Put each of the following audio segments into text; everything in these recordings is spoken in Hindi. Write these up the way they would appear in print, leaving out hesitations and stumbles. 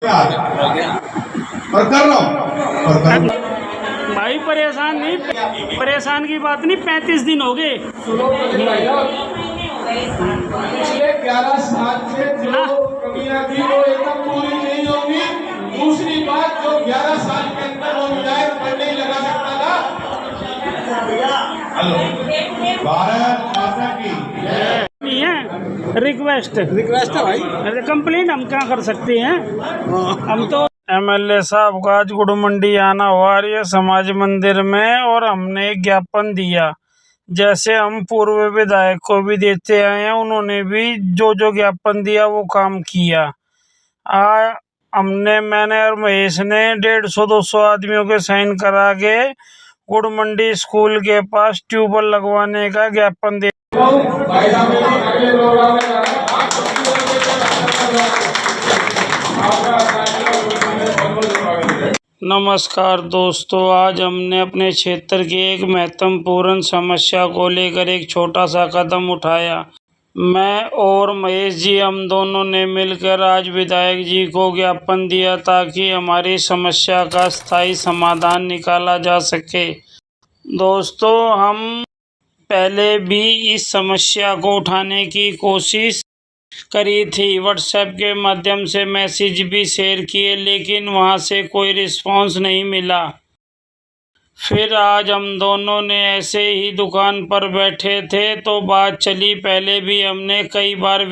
और कर रहा हूँ भाई परेशान नहीं, परेशान की बात नहीं, 35 दिन हो गए। पिछले 11 साल से जो कमियां थी वो एकदम पूरी नहीं होगी। दूसरी बात, जो 11 साल के अंदर वो विधायक पर नहीं लगा सकता था। हेलो, भारत माता की नहीं है रिक्वेस्ट है भाई। अरे कंप्लेंट हम क्या कर सकते हैं। हम तो MLA साहब का आज गुड़ मंडी आना हुआ आर्य समाज मंदिर में, और हमने एक ज्ञापन दिया, जैसे हम पूर्व विधायक को भी देते आए हैं। उन्होंने भी जो जो ज्ञापन दिया वो काम किया। मैंने और महेश ने 150-200 आदमियों के साइन करा के गुड़ मंडी स्कूल के पास ट्यूबवेल लगवाने का ज्ञापन दे। नमस्कार दोस्तों, आज हमने अपने क्षेत्र की एक महत्वपूर्ण समस्या को लेकर एक छोटा सा कदम उठाया। मैं और महेश जी, हम दोनों ने मिलकर आज विधायक जी को ज्ञापन दिया ताकि हमारी समस्या का स्थायी समाधान निकाला जा सके। दोस्तों, हम पहले भी इस समस्या को उठाने की कोशिश करी थी, व्हाट्सएप के माध्यम से मैसेज भी शेयर किए, लेकिन वहां से कोई रिस्पांस नहीं मिला। फिर आज हम दोनों ने ऐसे ही दुकान पर बैठे थे तो बात चली। पहले भी हमने कई बार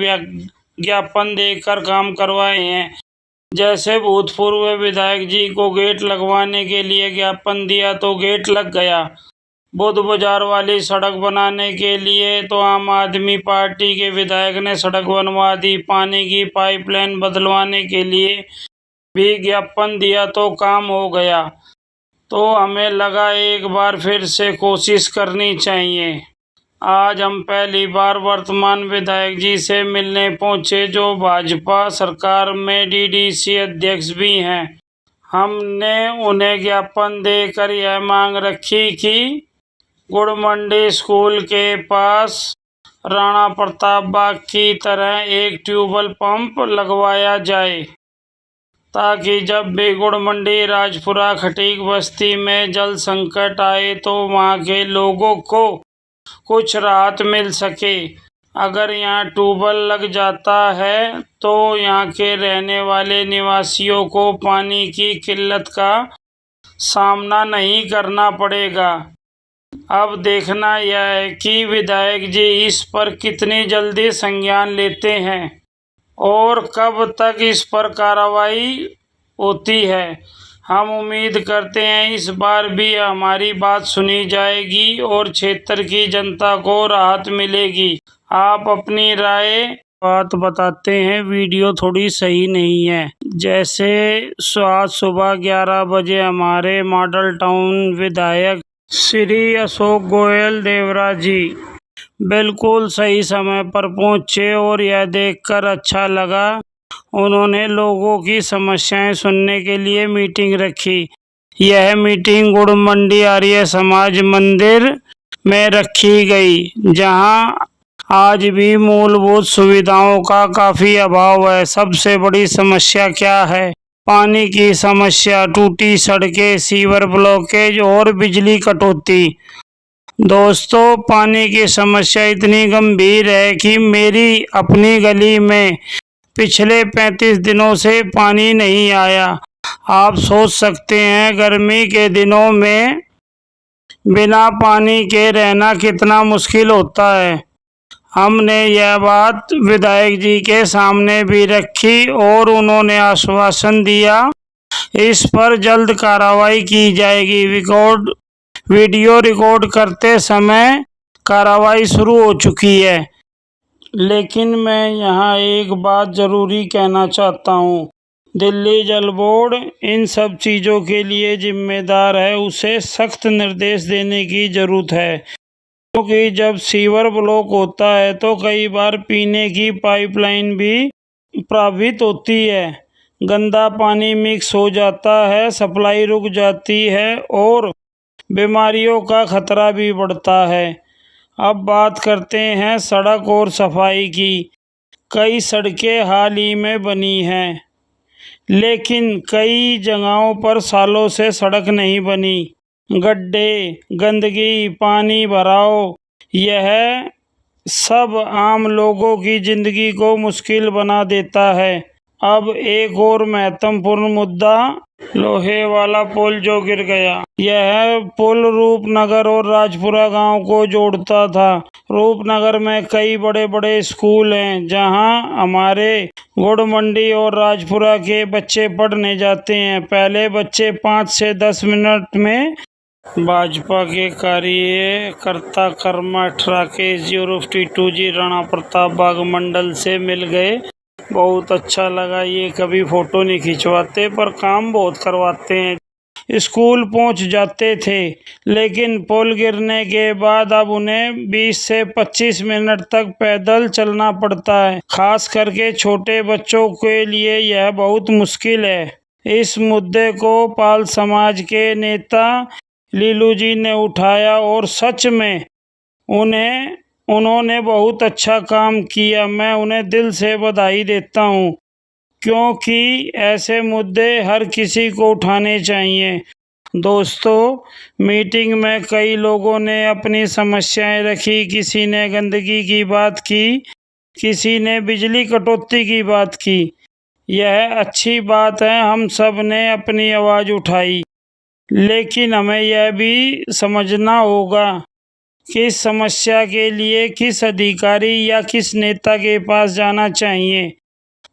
ज्ञापन देकर काम करवाए हैं, जैसे भूतपूर्व विधायक जी को गेट लगवाने के लिए ज्ञापन दिया तो गेट लग गया। बुद्ध बाजार वाली सड़क बनाने के लिए तो आम आदमी पार्टी के विधायक ने सड़क बनवा दी। पानी की पाइपलाइन बदलवाने के लिए भी ज्ञापन दिया तो काम हो गया। तो हमें लगा एक बार फिर से कोशिश करनी चाहिए। आज हम पहली बार वर्तमान विधायक जी से मिलने पहुंचे, जो भाजपा सरकार में DDC अध्यक्ष भी हैं। हमने उन्हें ज्ञापन देकर यह मांग रखी कि गुड़ मंडी स्कूल के पास राणा प्रताप बाग की तरह एक ट्यूबवेल पंप लगवाया जाए, ताकि जब भी गुड़ मंडी राजपुरा खटीक बस्ती में जल संकट आए तो वहां के लोगों को कुछ राहत मिल सके। अगर यहाँ ट्यूबवेल लग जाता है तो यहाँ के रहने वाले निवासियों को पानी की किल्लत का सामना नहीं करना पड़ेगा। अब देखना यह है कि विधायक जी इस पर कितनी जल्दी संज्ञान लेते हैं और कब तक इस पर कार्रवाई होती है। हम उम्मीद करते हैं इस बार भी हमारी बात सुनी जाएगी और क्षेत्र की जनता को राहत मिलेगी। आप अपनी राय बात बताते हैं। वीडियो थोड़ी सही नहीं है। जैसे आज सुबह 11 बजे हमारे मॉडल टाउन विधायक श्री अशोक गोयल देवरा जी बिल्कुल सही समय पर पहुंचे और यह देखकर अच्छा लगा। उन्होंने लोगों की समस्याएं सुनने के लिए मीटिंग रखी। यह मीटिंग गुड़ मंडी आर्य समाज मंदिर में रखी गई, जहां आज भी मूलभूत सुविधाओं का काफी अभाव है। सबसे बड़ी समस्या क्या है? पानी की समस्या, टूटी सड़कें, सीवर ब्लॉकेज और बिजली कटौती। दोस्तों, पानी की समस्या इतनी गंभीर है कि मेरी अपनी गली में पिछले 35 दिनों से पानी नहीं आया। आप सोच सकते हैं गर्मी के दिनों में बिना पानी के रहना कितना मुश्किल होता है। हमने यह बात विधायक जी के सामने भी रखी और उन्होंने आश्वासन दिया इस पर जल्द कार्रवाई की जाएगी। वीडियो रिकॉर्ड करते समय कार्रवाई शुरू हो चुकी है। लेकिन मैं यहाँ एक बात ज़रूरी कहना चाहता हूँ। दिल्ली जल बोर्ड इन सब चीज़ों के लिए जिम्मेदार है, उसे सख्त निर्देश देने की ज़रूरत है, क्योंकि जब सीवर ब्लॉक होता है तो कई बार पीने की पाइपलाइन भी प्रभावित होती है। गंदा पानी मिक्स हो जाता है, सप्लाई रुक जाती है और बीमारियों का खतरा भी बढ़ता है। अब बात करते हैं सड़क और सफाई की। कई सड़कें हाल ही में बनी हैं, लेकिन कई जगहों पर सालों से सड़क नहीं बनी। गड्ढे, गंदगी, पानी भराव, यह सब आम लोगों की जिंदगी को मुश्किल बना देता है। अब एक और महत्वपूर्ण मुद्दा, लोहे वाला पुल जो गिर गया। यह पुल रूपनगर और राजपुरा गांव को जोड़ता था। रूपनगर में कई बड़े बड़े स्कूल हैं जहां हमारे गुड़ मंडी और राजपुरा के बच्चे पढ़ने जाते हैं। पहले बच्चे 5 से 10 मिनट में भाजपा के कार्यकर्ता कर्मठ राकेश जी और 52 जी राणा प्रताप बाग मंडल से मिल गए। बहुत अच्छा लगा। ये कभी फोटो नहीं खिंचवाते पर काम बहुत करवाते हैं। स्कूल पहुंच जाते थे, लेकिन पुल गिरने के बाद अब उन्हें 20 से 25 मिनट तक पैदल चलना पड़ता है। खास करके छोटे बच्चों के लिए यह बहुत मुश्किल है। इस मुद्दे को पाल समाज के नेता लीलू जी ने उठाया और सच में उन्होंने बहुत अच्छा काम किया। मैं उन्हें दिल से बधाई देता हूँ, क्योंकि ऐसे मुद्दे हर किसी को उठाने चाहिए। दोस्तों, मीटिंग में कई लोगों ने अपनी समस्याएं रखी। किसी ने गंदगी की बात की, किसी ने बिजली कटौती की बात की। यह अच्छी बात है, हम सब ने अपनी आवाज़ उठाई। लेकिन हमें यह भी समझना होगा कि इस समस्या के लिए किस अधिकारी या किस नेता के पास जाना चाहिए।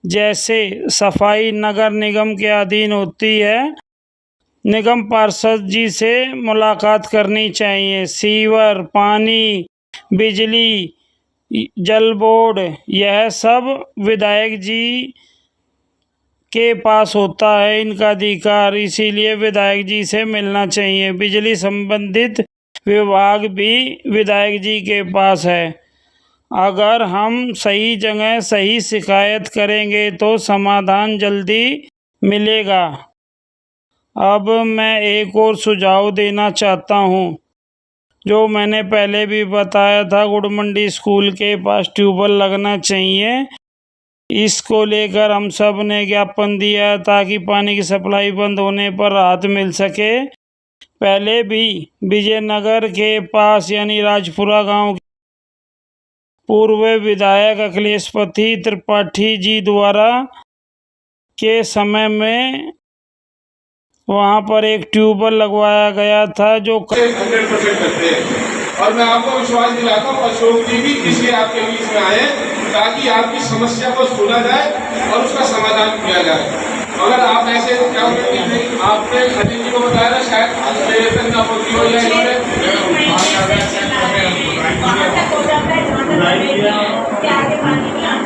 जैसे सफाई नगर निगम के अधीन होती है, निगम पार्षद जी से मुलाकात करनी चाहिए। सीवर, पानी, बिजली, जल बोर्ड, यह सब विधायक जी के पास होता है इनका अधिकार, इसीलिए विधायक जी से मिलना चाहिए। बिजली संबंधित विभाग भी विधायक जी के पास है। अगर हम सही जगह सही शिकायत करेंगे तो समाधान जल्दी मिलेगा। अब मैं एक और सुझाव देना चाहता हूँ, जो मैंने पहले भी बताया था। गुड़ मंडी स्कूल के पास ट्यूबवेल लगना चाहिए। इसको लेकर हम सब ने ज्ञापन दिया ताकि पानी की सप्लाई बंद होने पर राहत मिल सके। पहले भी विजयनगर के पास यानी राजपुरा गांव पूर्व विधायक अखिलेशपति त्रिपाठी जी द्वारा के समय में वहां पर एक ट्यूबवेल लगवाया गया था, जो 100% करते हैं। और मैं आपको विश्वास दिलाता हूँ अशोक जी भी इसलिए आपके बीच में आए ताकि आपकी समस्या को सुना जाए और उसका समाधान किया जाए। अगर आप ऐसे क्या आपने अजीत जी को बताया ना, शायद मेरे तक ना होती हो या इन्होंने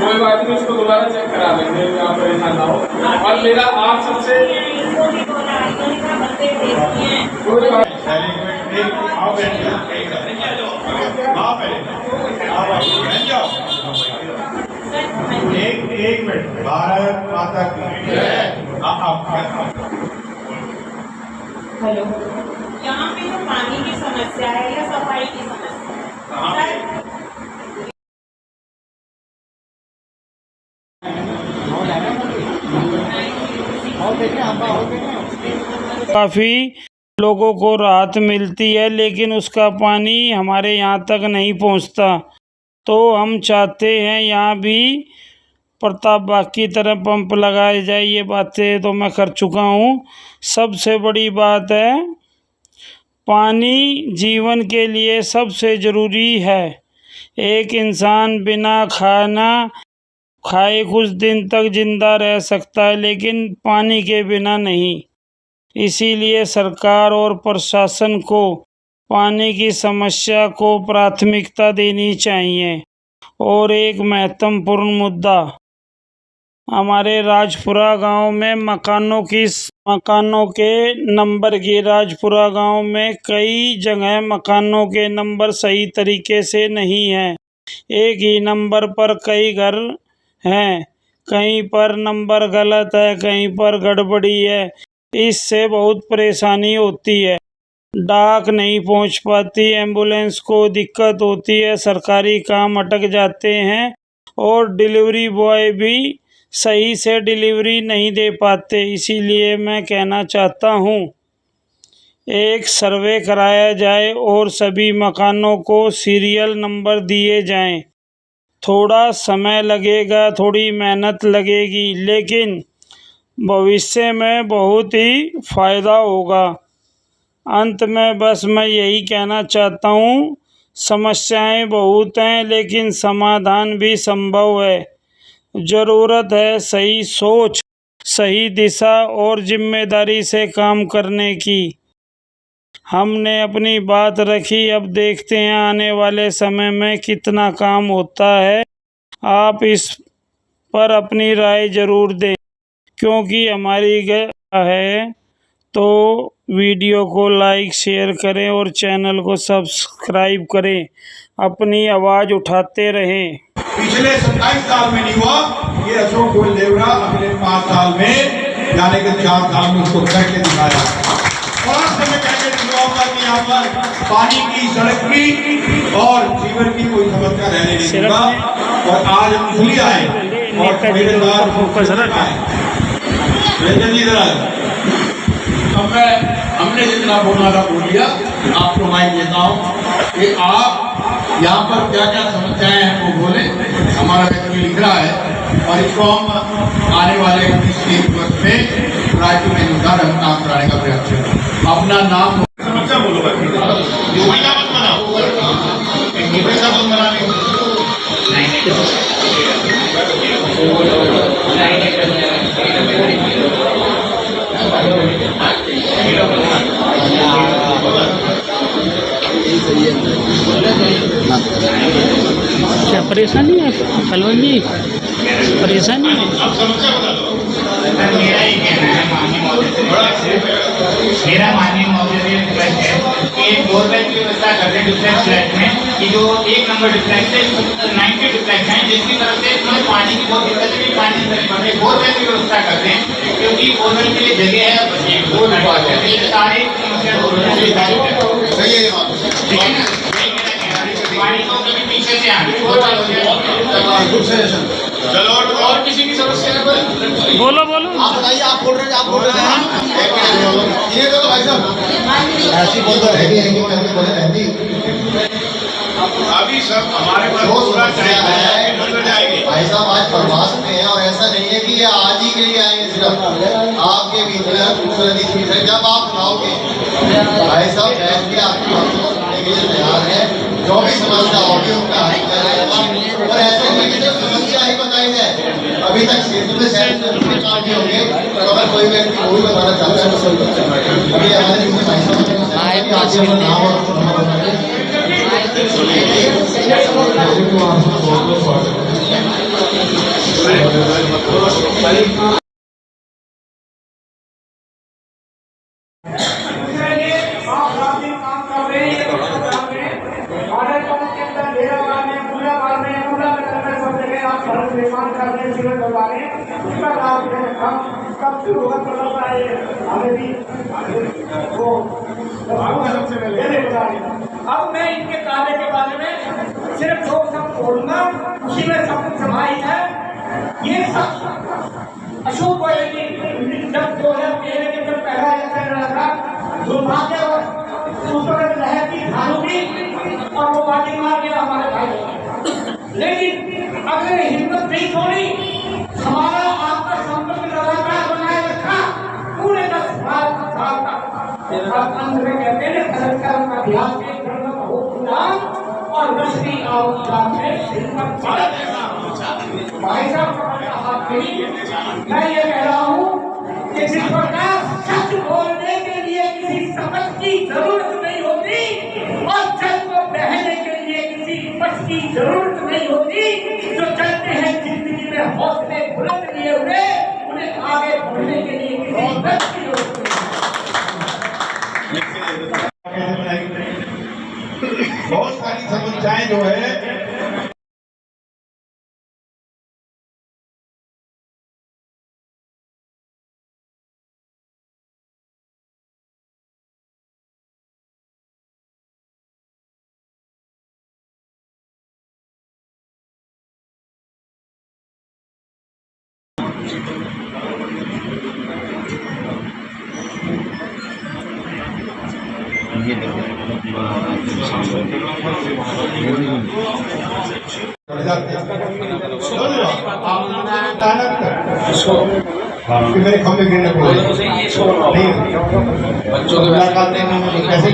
कोई बात नहीं, उसको दोबारा चेक करा देंगे, आप परेशान ना हो। और मेरा आप सबसे कोई बात एक मिनट, भारत माता की हेलो, यहाँ पे तो पानी की समस्या है या सफाई की समस्या है? काफ़ी लोगों को राहत मिलती है, लेकिन उसका पानी हमारे यहाँ तक नहीं पहुँचता। तो हम चाहते हैं यहाँ भी प्रताप बाग की तरह पंप लगाए जाए। ये बातें तो मैं कर चुका हूँ। सबसे बड़ी बात है, पानी जीवन के लिए सबसे ज़रूरी है। एक इंसान बिना खाना खाए कुछ दिन तक जिंदा रह सकता है, लेकिन पानी के बिना नहीं। इसीलिए सरकार और प्रशासन को पानी की समस्या को प्राथमिकता देनी चाहिए। और एक महत्वपूर्ण मुद्दा, हमारे राजपुरा गांव में मकानों के नंबर की राजपुरा गांव में कई जगह मकानों के नंबर सही तरीके से नहीं हैं। एक ही नंबर पर कई घर हैं, कहीं पर नंबर गलत है, कहीं पर गड़बड़ी है। इससे बहुत परेशानी होती है। डाक नहीं पहुंच पाती, एम्बुलेंस को दिक्कत होती है, सरकारी काम अटक जाते हैं और डिलीवरी बॉय भी सही से डिलीवरी नहीं दे पाते। इसीलिए मैं कहना चाहता हूँ एक सर्वे कराया जाए और सभी मकानों को सीरियल नंबर दिए जाएं। थोड़ा समय लगेगा, थोड़ी मेहनत लगेगी, लेकिन भविष्य में बहुत ही फ़ायदा होगा। अंत में बस मैं यही कहना चाहता हूँ, समस्याएं बहुत हैं लेकिन समाधान भी संभव है। ज़रूरत है सही सोच, सही दिशा और जिम्मेदारी से काम करने की। हमने अपनी बात रखी, अब देखते हैं आने वाले समय में कितना काम होता है। आप इस पर अपनी राय ज़रूर दें, क्योंकि हमारी है। तो वीडियो को लाइक शेयर करें और चैनल को सब्सक्राइब करें। अपनी आवाज़ उठाते रहें। पिछले 27 साल में नहीं हुआ, ये अशोक गोयल देवरा अगले 5 साल में, यानी कि 4 साल में उसको करके दिखाया। और आज से मैं कहकर दिखाऊंगा कि यहाँ पर पानी की, सड़क की और जीवन की कोई समस्या रहने नहीं दूंगा। और आज खुली आए और पहरेदार फोकस आए। रंजन जी जरा अब हमने जितना बोलना था बोल लिया। आपको माइक देता हूँ कि आप यहाँ पर क्या क्या समस्याएं हैं वो बोले। हमारा व्यक्ति लिख रहा है और इसको हम आने वाले 21 वर्ष में राज्य में निधार हम काम कराने का प्रयास करें। अपना नाम समस्या बोलो, क्या परेशानी है कलवन जी? परेशानी है? मेरा ही कहना है माननीय महोदय, मेरा माननीय महोदय रिक्वेस्ट है कि बोरवेल की व्यवस्था कर दें डिफ्लेक्स फ्लैट में, कि जो 1 नंबर डिफ्लेक्स है 90 डिफ्लेक्स हैं, जिसकी तरफ से हमें पानी की बहुत दिक्कत है, पानी नहीं पड़े, बोरवेल की व्यवस्था कर दें, क्योंकि बोरवेल के लिए जगह है, वो सारी समस्या सही है। ठीक है ना, पानी को कभी पीछे से आने चलो और किसी की समस्या है कोई? बोलो बोलो। आप बताइए, आप बोल रहे हैं ये तो भाई साहब ऐसी बोल रहे हैं। अभी सब हमारे पास पूरा टाइम है, जाएंगे भाई साहब आज प्रवास में है और ऐसा नहीं है कि ये आज ही के लिए आएंगे। सिर्फ आपके बीच में दूसरे बीच में जब आप सुनाओगे भाई साहब बैठ के आपकी बातों को सुनने के लिए तैयार है। जो भी समस्या होगी उनका हल करेगा। और ऐसे नहीं कि सिर्फ समस्या ही बताई जाए। अभी तक क्षेत्र में शहर काम भी होंगे, तो अगर कोई व्यक्ति वो भी बताना चाहता है तो अभी हमारे बीच में भाई साहब नाम और अब मैं इनके कार्य के बारे में सिर्फ 2 शब्द बोलूंगा, उसी में सब कुछ समाहित है। ये सब अशोक गोयल जी जब 2013 के जब पहला इलेक्शन लड़ा था, दुर्भाग्यवश उस वक्त लहर की धारू भी और वो बाजी मार गया हमारे भाई। लेकिन अगर हिम्मत नहीं छोड़ी, हमारा आपका संपर्क लगातार बनाए रखा पूरे 10 साल तक। अंत में कहते हैं कर्म का अभ्यास और नशरी भाई साहब का हाथ नहीं। मैं ये कह रहा हूँ कि जिस प्रकार सच बोलने के लिए किसी समझ की जरूरत नहीं होती और जल को बहने के लिए किसी पक्ष की जरूरत नहीं होती, जो चलते हैं जिंदगी में हौसले बुलंद लिए हुए, उन्हें आगे बढ़ने के लिए किसी पक्ष की जरूरत नहीं। बहुत सारी समस्याएं जो है मेरे खंभे गिरने को कैसे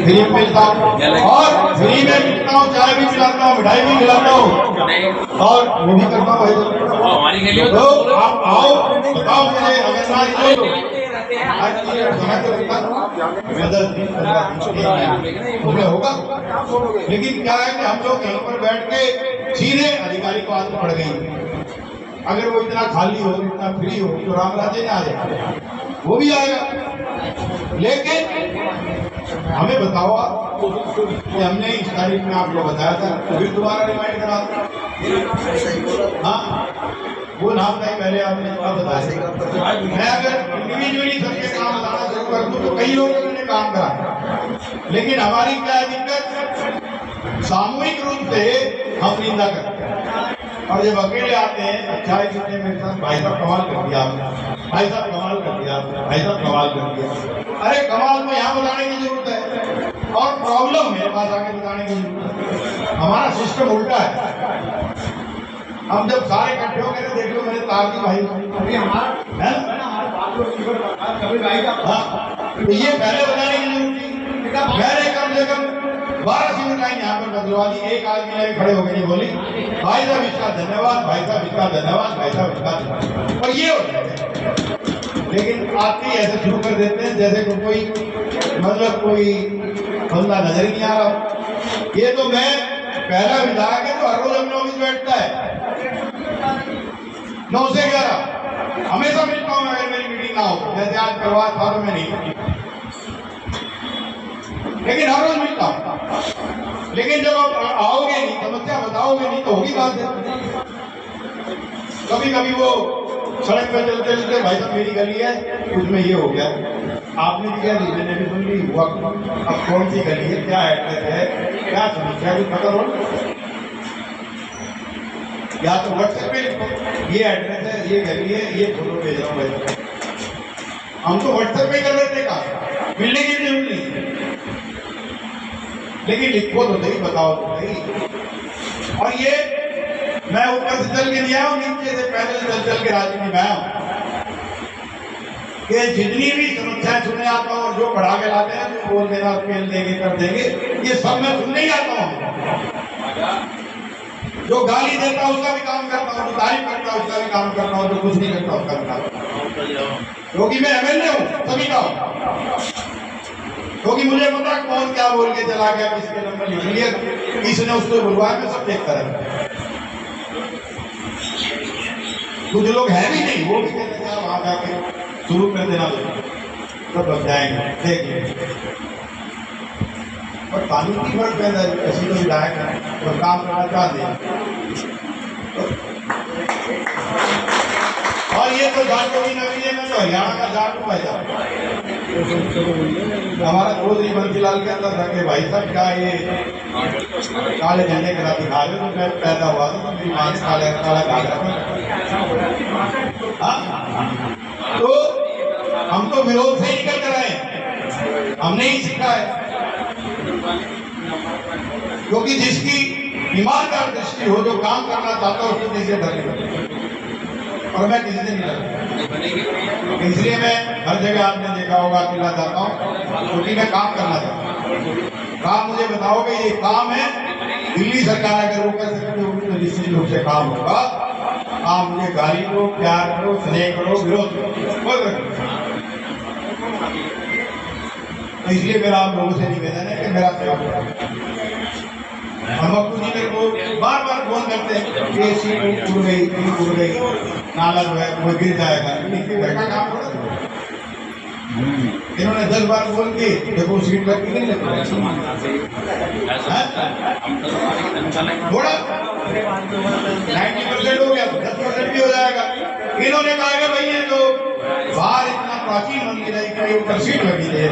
फ्री में मिलता हूँ और फ्री में मिलता हूँ, चाय भी पिलाता हूँ, मिठाई भी खिलाता हूँ और वो भी करता हूँ। तो आप आओ, बताओ मुझे अगर ना मदद होगा। लेकिन क्या है कि हम लोग यहाँ पर बैठ के सीधे अधिकारी को आदत पड़ गई। अगर वो इतना खाली हो, इतना फ्री हो तो राम राज्य ना आ जाए, वो भी आएगा। लेकिन हमें बताओ आप कि हमने इस तारीख में आपको बताया था, तो फिर दोबारा रिमाइंड करा। हाँ, वो नाम नहीं पहले आपने बताया। मैं अगर इंडिविजुअली सबके काम बताना शुरू कर दूं तो कई लोगों ने काम करा, लेकिन हमारी क्या दिक्कत, सामूहिक रूप से हम निंदा करते हैं और जब अकेले आते हैं अच्छा है जितने मेरे साथ भाई साहब कमाल कर दिया आपने, भाई साहब कमाल कर दिया आपने, भाई साहब कमाल कर दिया। अरे कमाल तो यहाँ बताने की जरूरत है और प्रॉब्लम मेरे पास आके बताने की जरूरत है। हमारा सिस्टम उल्टा है। हम जब सारे इकट्ठे हो गए देख लो मेरे तार की भाई अभी हमारा है तो ये पहले बताने की जरूरत थी। मैंने कम से कम 12 सीट लाइन यहाँ पर बदलवा दी। एक आदमी ने खड़े होकर नहीं बोली भाई साहब इसका धन्यवाद, भाई साहब इसका धन्यवाद, भाई साहब इसका धन्यवाद, और ये होता है। लेकिन आते ही ऐसे शुरू कर देते हैं जैसे कोई मतलब कोई बंदा नजर ही नहीं आ रहा। ये तो मैं पहला विधायक है तो हर रोज अपने ऑफिस बैठता है 9 से 11 हमेशा मिलता हूँ। अगर मेरी मीटिंग ना हो, जैसे आज करवा था तो मैं नहीं, लेकिन हर रोज मिलता हूँ। लेकिन जब आप आओगे नहीं, समस्या बताओगे नहीं तो होगी बात है। कभी कभी वो सड़क पर चलते चलते भाई साहब मेरी गली है उसमें ये हो गया, आपने भी कह दी, मैंने भी सुन ली, हुआ अब कौन सी गली है, क्या एड्रेस है, क्या समस्या है, पता हो या तो व्हाट्सएप पे ये एड्रेस है, ये गली है, ये फोटो भेज रहा हूँ भाई। हम तो व्हाट्सएप पे कर लेते का, मिलने की जरूरत नहीं, लेकिन लिखो तो सही, बताओ तो सही। और ये मैं ऊपर से चल के नहीं आया हूँ, नीचे से पहले से चल के राजनीति में आया हूँ कि जितनी भी समस्याएं सुनने आता हूँ और जो बढ़ा के लाते हैं तो बोल देना, फेल देंगे, कर देंगे, ये सब मैं सुनने ही आता हूँ। जो गाली देता है उसका भी काम करता हूँ, जो तारीफ करता है उसका भी काम करता हूँ, जो कुछ नहीं करता उसका भी काम करता हूँ, क्योंकि मैं एमएलए हूँ सभी का हूँ। क्योंकि मुझे पता कौन क्या बोल के चला गया, किसके नंबर लिख लिया, किसने उसको बुलवाया, मैं सब देखता रहता। कुछ लोग हैं भी नहीं, वो भी कहते हैं वहां जाके शुरू कर देना तो बच जाएंगे, देखिए। और कानून की फर्क पैदा है, ऐसी तो विधायक है और काम करना चाहते हैं। और ये तो झारखंड की नगरी में तो हरियाणा का झारखंड पैदा हमारा चौधरी बंसीलाल के अंदर था कि भाई साहब क्या ये काले झंडे के साथ दिखा रहे हो, तो मैं पैदा हुआ था तो मेरी माँ ने काला घाघरा था। तो हम तो विरोध से ही निकल कर आए, हमने ही सीखा है। क्योंकि जिसकी ईमानदार दृष्टि हो, जो काम करना चाहता है, उसको किसी डर और मैं किसी से नहीं डरता। इसलिए मैं हर जगह आपने देखा होगा अकेला जाता हूँ, क्योंकि मैं काम करना चाहता हूँ। काम मुझे बताओगे ये काम है, दिल्ली सरकार अगर वो कर सकती होगी तो निश्चित रूप से काम होगा। आप मुझे गाली करो, प्यार करो, स्नेह करो, विरोध करो, तो इसलिए मेरा आप लोगों से निवेदन है कि मेरा हम अब्बू जी मेरे को बार बार फोन करते हैं कि सीट उड़ गई, नाला जो है वो गिर जाएगा, घर का काम थोड़ा। इन्होंने 10 बार बोल के देखो सीट लग नहीं लगती थोड़ा 90% हो गया, 10% भी हो जाएगा। इन्होंने कहा कि भाई ये तो बाहर इतना प्राचीन मंदिर है कि ऊपर सीट लगी है।